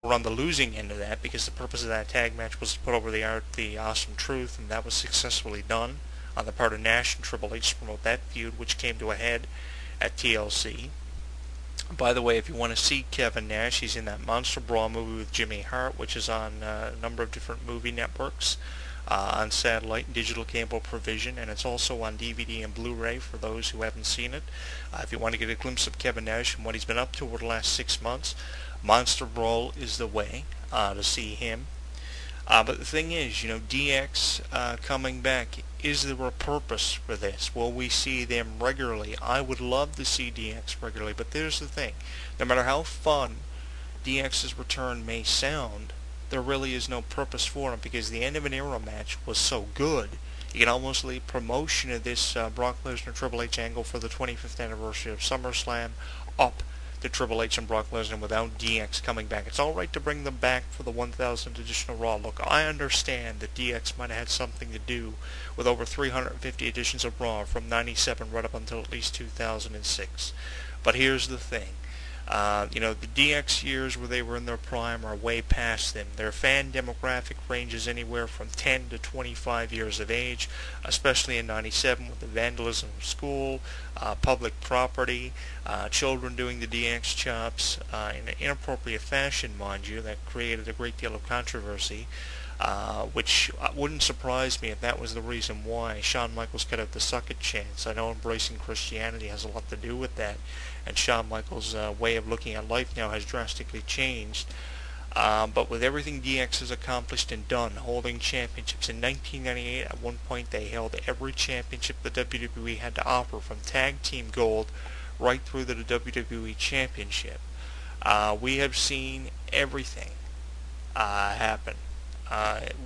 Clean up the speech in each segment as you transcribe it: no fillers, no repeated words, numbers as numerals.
were on the losing end of that, because the purpose of that tag match was to put over the Awesome Truth, and that was successfully done on the part of Nash and Triple H to promote that feud, which came to a head at TLC. By the way, if you want to see Kevin Nash, he's in that Monster Brawl movie with Jimmy Hart, which is on a number of different movie networks, on satellite and digital cable provision, and it's also on DVD and Blu-ray for those who haven't seen it. If you want to get a glimpse of Kevin Nash and what he's been up to over the last 6 months, Monster Brawl is the way to see him. But the thing is, DX coming back, is there a purpose for this? Will we see them regularly? I would love to see DX regularly, but there's the thing. No matter how fun DX's return may sound, there really is no purpose for him, because the end of an era match was so good. You can almost leave promotion of this Brock Lesnar Triple H angle for the 25th anniversary of SummerSlam up to Triple H and Brock Lesnar without DX coming back. It's alright to bring them back for the 1000th additional Raw. Look, I understand that DX might have had something to do with over 350 editions of Raw from 97 right up until at least 2006. But here's the thing. The DX years where they were in their prime are way past them. Their fan demographic ranges anywhere from 10 to 25 years of age, especially in 97 with the vandalism of school, public property, children doing the DX chops in an inappropriate fashion, mind you, that created a great deal of controversy. Which wouldn't surprise me if that was the reason why Shawn Michaels cut out the suck it chance. I know embracing Christianity has a lot to do with that, and Shawn Michaels' way of looking at life now has drastically changed. But with everything DX has accomplished and done, holding championships, in 1998 at one point they held every championship the WWE had to offer, from Tag Team Gold right through to the WWE Championship. We have seen everything happen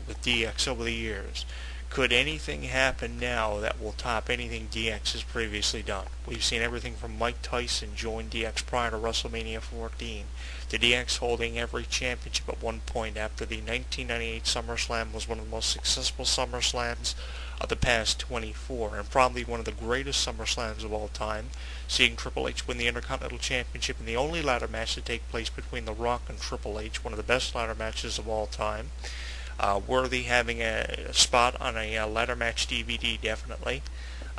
with DX over the years. Could anything happen now that will top anything DX has previously done? We've seen everything from Mike Tyson join DX prior to WrestleMania 14, to DX holding every championship at one point after the 1998 SummerSlam was one of the most successful SummerSlams of the past 24, and probably one of the greatest SummerSlams of all time, seeing Triple H win the Intercontinental Championship in the only ladder match to take place between The Rock and Triple H, one of the best ladder matches of all time. Worthy having a spot on a ladder match DVD, definitely.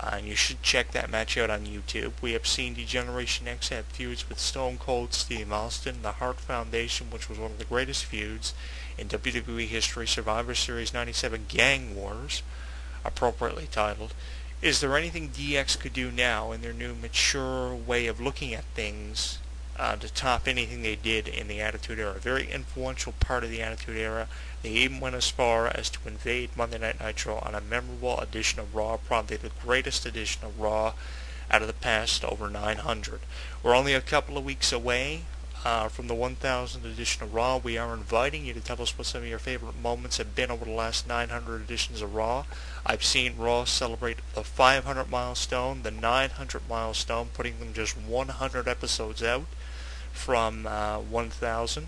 And you should check that match out on YouTube. We have seen D-Generation X have feuds with Stone Cold Steve Austin, the Hart Foundation, which was one of the greatest feuds in WWE history, Survivor Series 97 Gang Wars, appropriately titled. Is there anything DX could do now in their new mature way of looking at things to top anything they did in the Attitude Era? A very influential part of the Attitude Era. They even went as far as to invade Monday Night Nitro on a memorable edition of Raw, probably the greatest edition of Raw out of the past over 900. We're only a couple of weeks away from the 1000th edition of Raw. We are inviting you to tell us what some of your favorite moments have been over the last 900 editions of Raw. I've seen Raw celebrate the 500 milestone, the 900 milestone, putting them just 100 episodes out from 1000.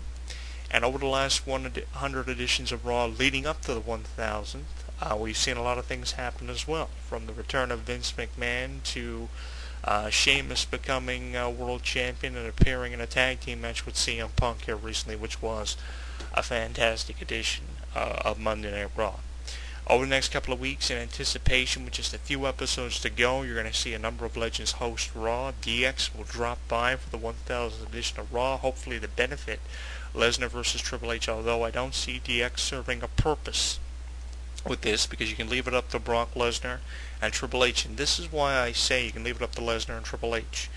And over the last 100 editions of Raw leading up to the 1000th, we've seen a lot of things happen as well. From the return of Vince McMahon to Sheamus becoming world champion and appearing in a tag team match with CM Punk here recently, which was a fantastic edition of Monday Night Raw. Over the next couple of weeks, in anticipation, with just a few episodes to go, you're going to see a number of legends host Raw. DX will drop by for the 1000th edition of Raw, hopefully to benefit Lesnar versus Triple H, although I don't see DX serving a purpose with this, because you can leave it up to Brock Lesnar and Triple H, and this is why I say you can leave it up to Lesnar and Triple H.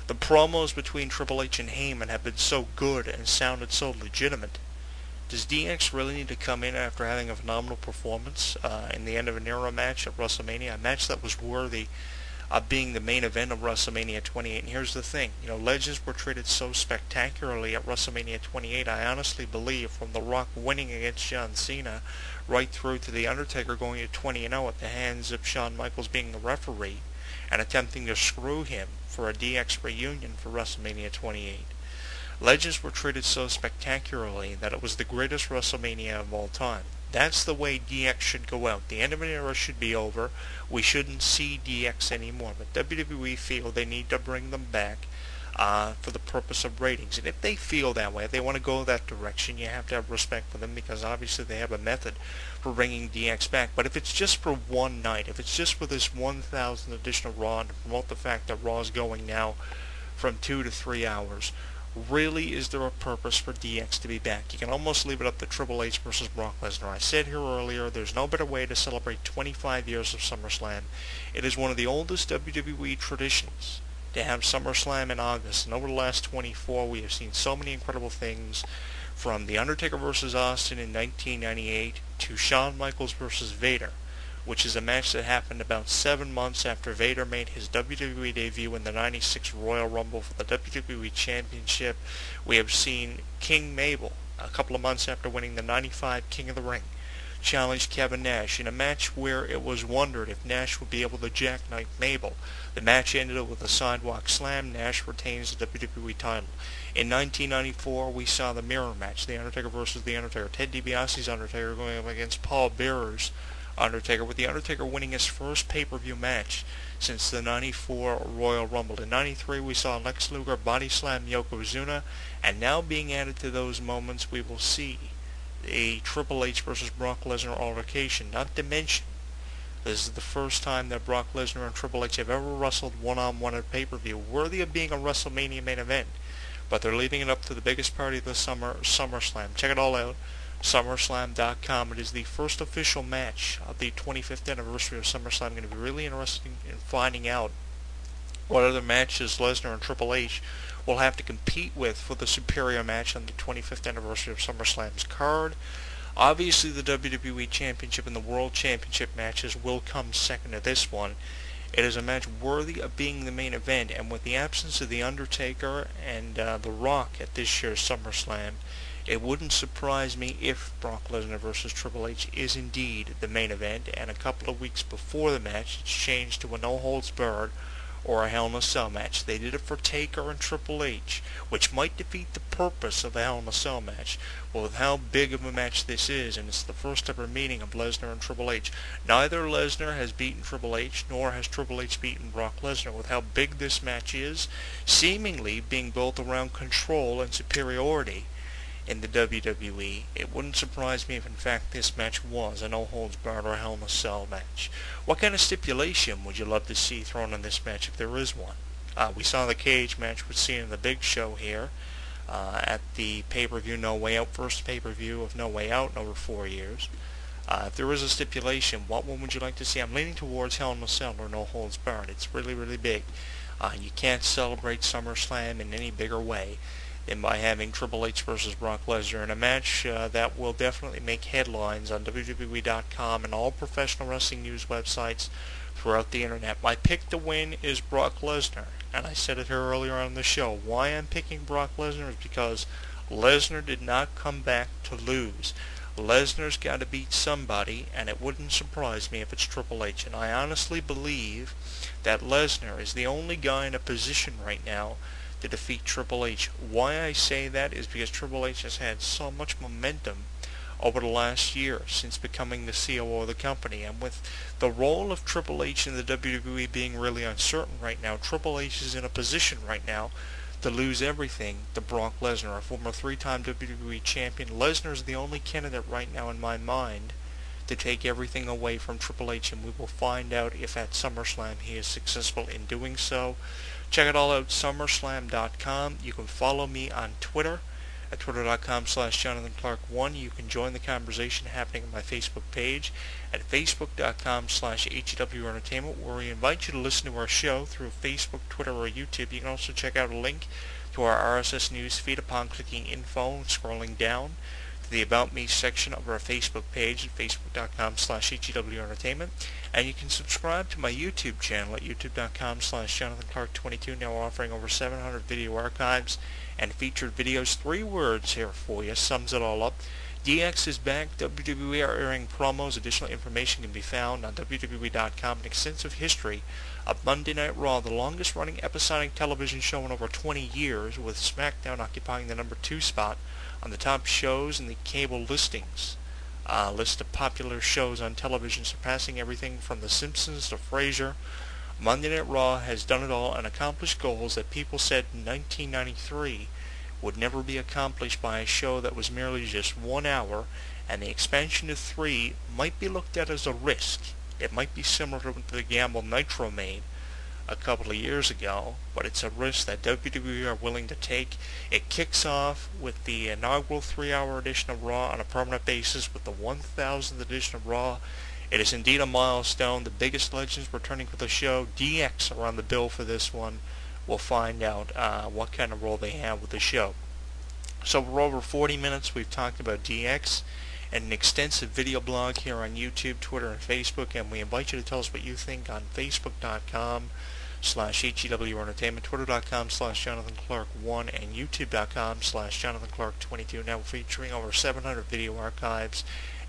The promos between Triple H and Heyman have been so good and sounded so legitimate. Does DX really need to come in after having a phenomenal performance in the end of an era match at WrestleMania, a match that was worthy of being the main event of WrestleMania 28? And here's the thing, legends were treated so spectacularly at WrestleMania 28. I honestly believe, from The Rock winning against John Cena right through to The Undertaker going to 20-0 at the hands of Shawn Michaels being the referee and attempting to screw him for a DX reunion for WrestleMania 28. Legends were treated so spectacularly that it was the greatest WrestleMania of all time. That's the way DX should go out. The end of an era should be over. We shouldn't see DX anymore. But WWE feel they need to bring them back for the purpose of ratings. And if they feel that way, if they want to go that direction, you have to have respect for them, because obviously they have a method for bringing DX back. But if it's just for one night, if it's just for this 1,000 additional Raw, to promote the fact that Raw is going now from 2 to 3 hours, really, is there a purpose for DX to be back? You can almost leave it up to Triple H versus Brock Lesnar. I said here earlier, there's no better way to celebrate 25 years of SummerSlam. It is one of the oldest WWE traditions to have SummerSlam in August. And over the last 24, we have seen so many incredible things, from The Undertaker versus Austin in 1998 to Shawn Michaels versus Vader, which is a match that happened about 7 months after Vader made his WWE debut in the 96 Royal Rumble for the WWE Championship. We have seen King Mabel, a couple of months after winning the 95 King of the Ring, challenge Kevin Nash in a match where it was wondered if Nash would be able to jackknife Mabel. The match ended with a sidewalk slam. Nash retains the WWE title. In 1994, we saw the mirror match, The Undertaker versus The Undertaker. Ted DiBiase's Undertaker going up against Paul Bearer's Undertaker, with The Undertaker winning his first pay-per-view match since the 94 Royal Rumble. In 93, we saw Lex Luger body slam Yokozuna, and now being added to those moments, we will see a Triple H versus Brock Lesnar altercation. Not to mention, this is the first time that Brock Lesnar and Triple H have ever wrestled one-on-one at pay-per-view, worthy of being a WrestleMania main event. But they're leaving it up to the biggest party of the summer, SummerSlam. Check it all out, SummerSlam.com. It is the first official match of the 25th anniversary of SummerSlam. I'm going to be really interested in finding out what other matches Lesnar and Triple H will have to compete with for the superior match on the 25th anniversary of SummerSlam's card. Obviously, the WWE Championship and the World Championship matches will come second to this one. It is a match worthy of being the main event, and with the absence of The Undertaker and The Rock at this year's SummerSlam, it wouldn't surprise me if Brock Lesnar versus Triple H is indeed the main event, and a couple of weeks before the match, it's changed to a no-holds-barred or a Hell in a Cell match. They did it for Taker and Triple H, which might defeat the purpose of a Hell in a Cell match. Well, with how big of a match this is, and it's the first ever meeting of Lesnar and Triple H. Neither Lesnar has beaten Triple H, nor has Triple H beaten Brock Lesnar. With how big this match is, seemingly being built around control and superiority in the WWE, it wouldn't surprise me if in fact this match was a no-holds-barred or Hell in a Cell match. What kind of stipulation would you love to see thrown in this match if there is one? We saw the cage match with Cena and the Big Show here at the pay-per-view No Way Out, first pay-per-view of No Way Out in over 4 years. If there is a stipulation, what one would you like to see? I'm leaning towards Hell in a Cell or No Holds Barred. It's really, really big. You can't celebrate SummerSlam in any bigger way than by having Triple H versus Brock Lesnar in a match that will definitely make headlines on WWE.com and all professional wrestling news websites throughout the internet. My pick to win is Brock Lesnar, and I said it here earlier on the show. Why I'm picking Brock Lesnar is because Lesnar did not come back to lose. Lesnar's got to beat somebody, and it wouldn't surprise me if it's Triple H. And I honestly believe that Lesnar is the only guy in a position right now to defeat Triple H. Why I say that is because Triple H has had so much momentum over the last year since becoming the COO of the company, and with the role of Triple H in the WWE being really uncertain right now, Triple H is in a position right now to lose everything to Brock Lesnar, a former 3-time WWE champion. Lesnar is the only candidate right now in my mind to take everything away from Triple H, and we will find out if at SummerSlam he is successful in doing so. Check it all out, SummerSlam.com. You can follow me on Twitter at twitter.com/JonathanClarke1. You can join the conversation happening on my Facebook page at facebook.com/HW Entertainment, where we invite you to listen to our show through Facebook, Twitter, or YouTube. You can also check out a link to our RSS news feed upon clicking info and scrolling down to the About Me section of our Facebook page at facebook.com/HW Entertainment. And you can subscribe to my YouTube channel at youtube.com/JonathanClarke22, now offering over 700 video archives and featured videos. 3 words here for you, sums it all up. DX is back. WWE are airing promos. Additional information can be found on WWE.com. An extensive history of Monday Night Raw, the longest running episodic television show in over 20 years, with SmackDown occupying the number 2 spot on the top shows in the cable listings. List of popular shows on television, surpassing everything from The Simpsons to Frasier, Monday Night Raw has done it all and accomplished goals that people said in 1993 would never be accomplished by a show that was merely just 1 hour, and the expansion to 3 might be looked at as a risk. It might be similar to the gamble Nitro made a couple of years ago, but it's a risk that WWE are willing to take. It kicks off with the inaugural 3-hour edition of Raw on a permanent basis with the 1000th edition of Raw. It is indeed a milestone. The biggest legends returning for the show. DX are on the bill for this one. We'll find out what kind of role they have with the show. So for over 40 minutes we've talked about DX and an extensive video blog here on YouTube, Twitter, and Facebook, and we invite you to tell us what you think on Facebook.com/HEW Entertainment, Twitter.com/JonathanClarke1, and YouTube.com/JonathanClarke22. Now we're featuring over 700 video archives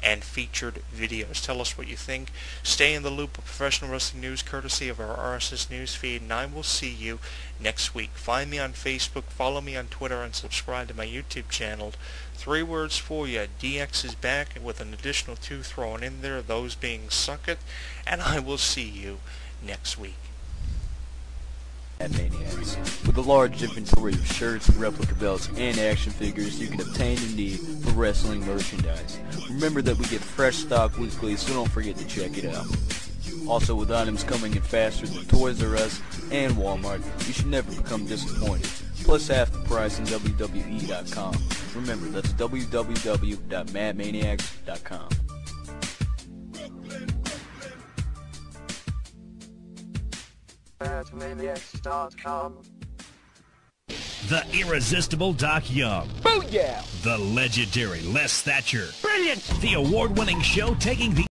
and featured videos. Tell us what you think. Stay in the loop of professional wrestling news courtesy of our RSS news feed, and I will see you next week. Find me on Facebook, follow me on Twitter, and subscribe to my YouTube channel. 3 words for you: DX is back with an additional 2 thrown in there, those being suck it, and I will see you next week. Maniacs. With a large inventory of shirts, replica belts, and action figures you can obtain and need for wrestling merchandise. Remember that we get fresh stock weekly, so don't forget to check it out. Also, with items coming in faster than Toys R Us and Walmart, you should never become disappointed. Plus half the price on WWE.com. Remember, that's www.madmaniacs.com. Madmaniacs.com. The irresistible Doc Young. Booyah! The legendary Les Thatcher. Brilliant! The award-winning show taking the